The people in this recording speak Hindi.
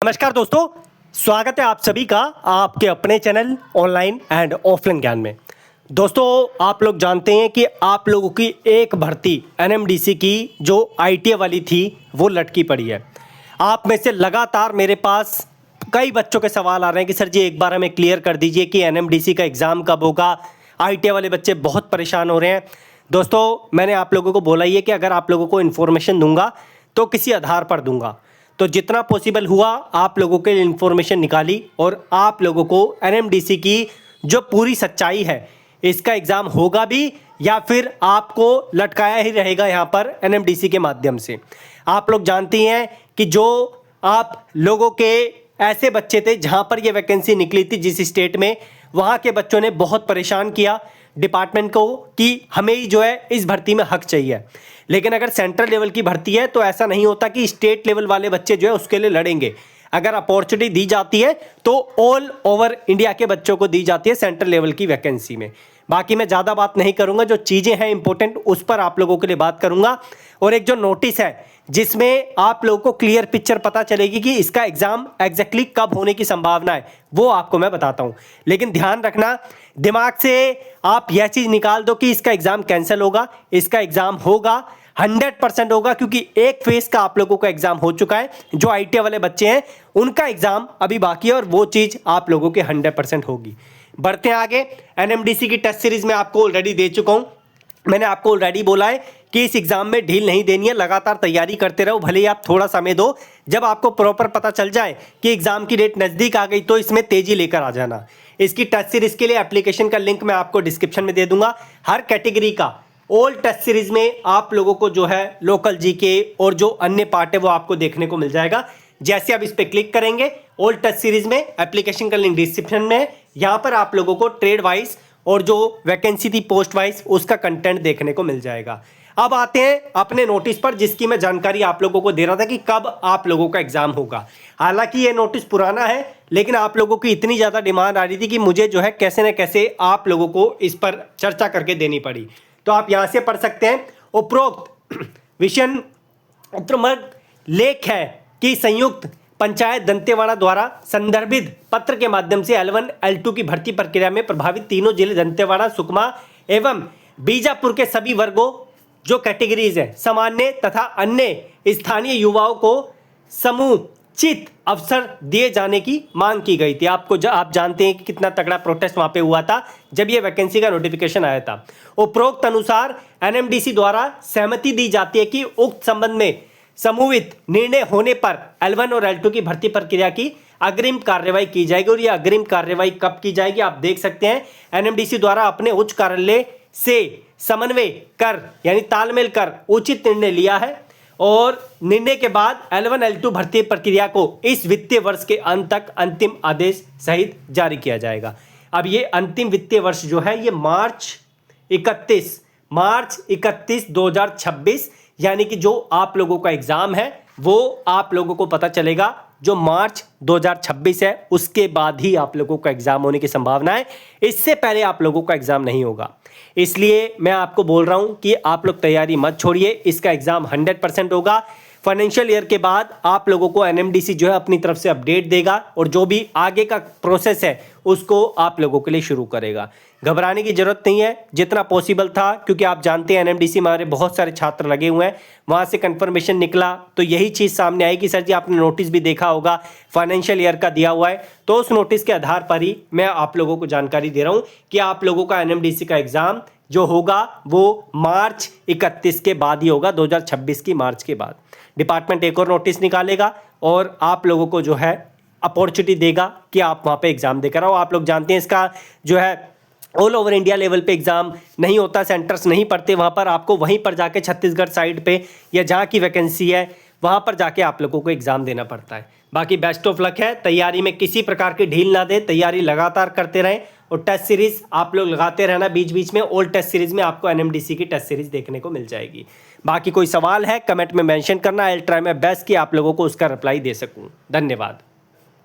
नमस्कार दोस्तों, स्वागत है आप सभी का आपके अपने चैनल ऑनलाइन एंड ऑफलाइन ज्ञान में। दोस्तों, आप लोग जानते हैं कि आप लोगों की एक भर्ती एनएमडीसी की जो आईटीआई वाली थी वो लटकी पड़ी है। आप में से लगातार मेरे पास कई बच्चों के सवाल आ रहे हैं कि सर जी एक बार हमें क्लियर कर दीजिए कि एनएमडीसी का एग्ज़ाम कब होगा। आईटीआई वाले बच्चे बहुत परेशान हो रहे हैं। दोस्तों, मैंने आप लोगों को बोला ही है कि अगर आप लोगों को इन्फॉर्मेशन दूंगा तो किसी आधार पर दूंगा, तो जितना पॉसिबल हुआ आप लोगों के लिए इन्फॉर्मेशन निकाली और आप लोगों को एनएमडीसी की जो पूरी सच्चाई है, इसका एग्ज़ाम होगा भी या फिर आपको लटकाया ही रहेगा यहाँ पर एनएमडीसी के माध्यम से। आप लोग जानती हैं कि जो आप लोगों के ऐसे बच्चे थे जहाँ पर ये वैकेंसी निकली थी जिस स्टेट में, वहाँ के बच्चों ने बहुत परेशान किया डिपार्टमेंट को कि हमें ही जो है इस भर्ती में हक चाहिए। लेकिन अगर सेंट्रल लेवल की भर्ती है तो ऐसा नहीं होता कि स्टेट लेवल वाले बच्चे जो है उसके लिए लड़ेंगे। अगर अपॉर्चुनिटी दी जाती है तो ऑल ओवर इंडिया के बच्चों को दी जाती है सेंट्रल लेवल की वैकेंसी में। बाकी मैं ज़्यादा बात नहीं करूंगा, जो चीज़ें हैं इंपॉर्टेंट उस पर आप लोगों के लिए बात करूंगा। और एक जो नोटिस है जिसमें आप लोगों को क्लियर पिक्चर पता चलेगी कि इसका एग्ज़ाम एग्जैक्टली कब होने की संभावना है, वो आपको मैं बताता हूं। लेकिन ध्यान रखना, दिमाग से आप यह चीज़ निकाल दो कि इसका एग्ज़ाम कैंसिल होगा। इसका एग्ज़ाम होगा, 100% होगा, क्योंकि एक फेज का आप लोगों का एग्ज़ाम हो चुका है। जो आईटीआई वाले बच्चे हैं उनका एग्ज़ाम अभी बाकी है और वो चीज़ आप लोगों के 100% होगी। बढ़ते हैं आगे। एनएमडीसी की टेस्ट सीरीज में आपको ऑलरेडी दे चुका हूं। मैंने आपको ऑलरेडी बोला है कि इस एग्ज़ाम में ढील नहीं देनी है, लगातार तैयारी करते रहो। भले ही आप थोड़ा समय दो, जब आपको प्रॉपर पता चल जाए कि एग्ज़ाम की डेट नज़दीक आ गई तो इसमें तेज़ी लेकर आ जाना। इसकी टेस्ट सीरीज के लिए एप्लीकेशन का लिंक मैं आपको डिस्क्रिप्शन में दे दूंगा। हर कैटेगरी का ऑल टेस्ट सीरीज में आप लोगों को जो है लोकल जीके और जो अन्य पार्ट है वो आपको देखने को मिल जाएगा। जैसे आप इस पर क्लिक करेंगे, ऑल टेस्ट सीरीज में एप्लीकेशन का लिंक डिस्क्रिप्शन में है। यहाँ पर आप लोगों को ट्रेड वाइज और जो वैकेंसी थी पोस्ट वाइज उसका कंटेंट देखने को मिल जाएगा। अब आते हैं अपने नोटिस पर, जिसकी मैं जानकारी आप लोगों को दे रहा था कि कब आप लोगों का एग्जाम होगा। हालांकि ये नोटिस पुराना है, लेकिन आप लोगों की इतनी ज़्यादा डिमांड आ रही थी कि मुझे जो है कैसे न कैसे आप लोगों को इस पर चर्चा करके देनी पड़ी। तो आप यहाँ से पढ़ सकते हैं, उपरोक्त विषय लेख है कि संयुक्त पंचायत दंतेवाड़ा द्वारा संदर्भित पत्र के माध्यम से L1 L2 की भर्ती प्रक्रिया में प्रभावित तीनों जिले दंतेवाड़ा, सुकमा एवं बीजापुर के सभी वर्गों जो कैटेगरीज है, सामान्य तथा अन्य स्थानीय युवाओं को समुचित अवसर दिए जाने की मांग की गई थी। आप जानते हैं कि कितना तगड़ा प्रोटेस्ट वहां पे हुआ था जब ये वैकेंसी का नोटिफिकेशन आया था। उपरोक्त अनुसार एनएमडीसी द्वारा सहमति दी जाती है कि उक्त संबंध में समूहित निर्णय होने पर L1 और L2 की भर्ती प्रक्रिया की अग्रिम कार्रवाई की जाएगी। और ये अग्रिम कार्रवाई कब की जाएगी आप देख सकते हैं। एनएमडीसी द्वारा अपने उच्च कार्यालय से समन्वय कर यानी तालमेल कर उचित निर्णय लिया है और निर्णय के बाद L1 L2 भर्ती प्रक्रिया को इस वित्तीय वर्ष के अंत तक अंतिम आदेश सहित जारी किया जाएगा। अब ये अंतिम वित्तीय वर्ष जो है ये मार्च 31 2026, यानी कि जो आप लोगों का एग्जाम है वो आप लोगों को पता चलेगा जो मार्च 2026 है, उसके बाद ही आप लोगों का एग्जाम होने की संभावना है। इससे पहले आप लोगों का एग्जाम नहीं होगा। इसलिए मैं आपको बोल रहा हूं कि आप लोग तैयारी मत छोड़िए, इसका एग्जाम 100% होगा। फाइनेंशियल ईयर के बाद आप लोगों को एनएमडीसी जो है अपनी तरफ से अपडेट देगा और जो भी आगे का प्रोसेस है उसको आप लोगों के लिए शुरू करेगा। घबराने की जरूरत नहीं है, जितना पॉसिबल था, क्योंकि आप जानते हैं एनएमडीसी में हमारे बहुत सारे छात्र लगे हुए हैं। वहां से कंफर्मेशन निकला तो यही चीज़ सामने आई कि सर जी आपने नोटिस भी देखा होगा, फाइनेंशियल ईयर का दिया हुआ है। तो उस नोटिस के आधार पर ही मैं आप लोगों को जानकारी दे रहा हूँ कि आप लोगों का एनएमडीसी का एग्जाम जो होगा वो मार्च 31 के बाद ही होगा, 2026 की मार्च के बाद। डिपार्टमेंट एक और नोटिस निकालेगा और आप लोगों को जो है अपॉर्चुनिटी देगा कि आप वहाँ पे एग्ज़ाम देकर आओ। आप लोग जानते हैं इसका जो है ऑल ओवर इंडिया लेवल पे एग्ज़ाम नहीं होता, सेंटर्स नहीं पड़ते वहाँ पर। आपको वहीं पर जाके छत्तीसगढ़ साइड पे या जहाँ की वैकेंसी है वहाँ पर जाके आप लोगों को एग्ज़ाम देना पड़ता है। बाकी बेस्ट ऑफ लक है, तैयारी में किसी प्रकार की ढील ना दे, तैयारी लगातार करते रहें और टेस्ट सीरीज आप लोग लगाते रहना बीच बीच में। ऑल टेस्ट सीरीज में आपको एनएमडीसी की टेस्ट सीरीज देखने को मिल जाएगी। बाकी कोई सवाल है कमेंट में मेंशन करना, I will try my best कि आप लोगों को उसका रिप्लाई दे सकूं। धन्यवाद।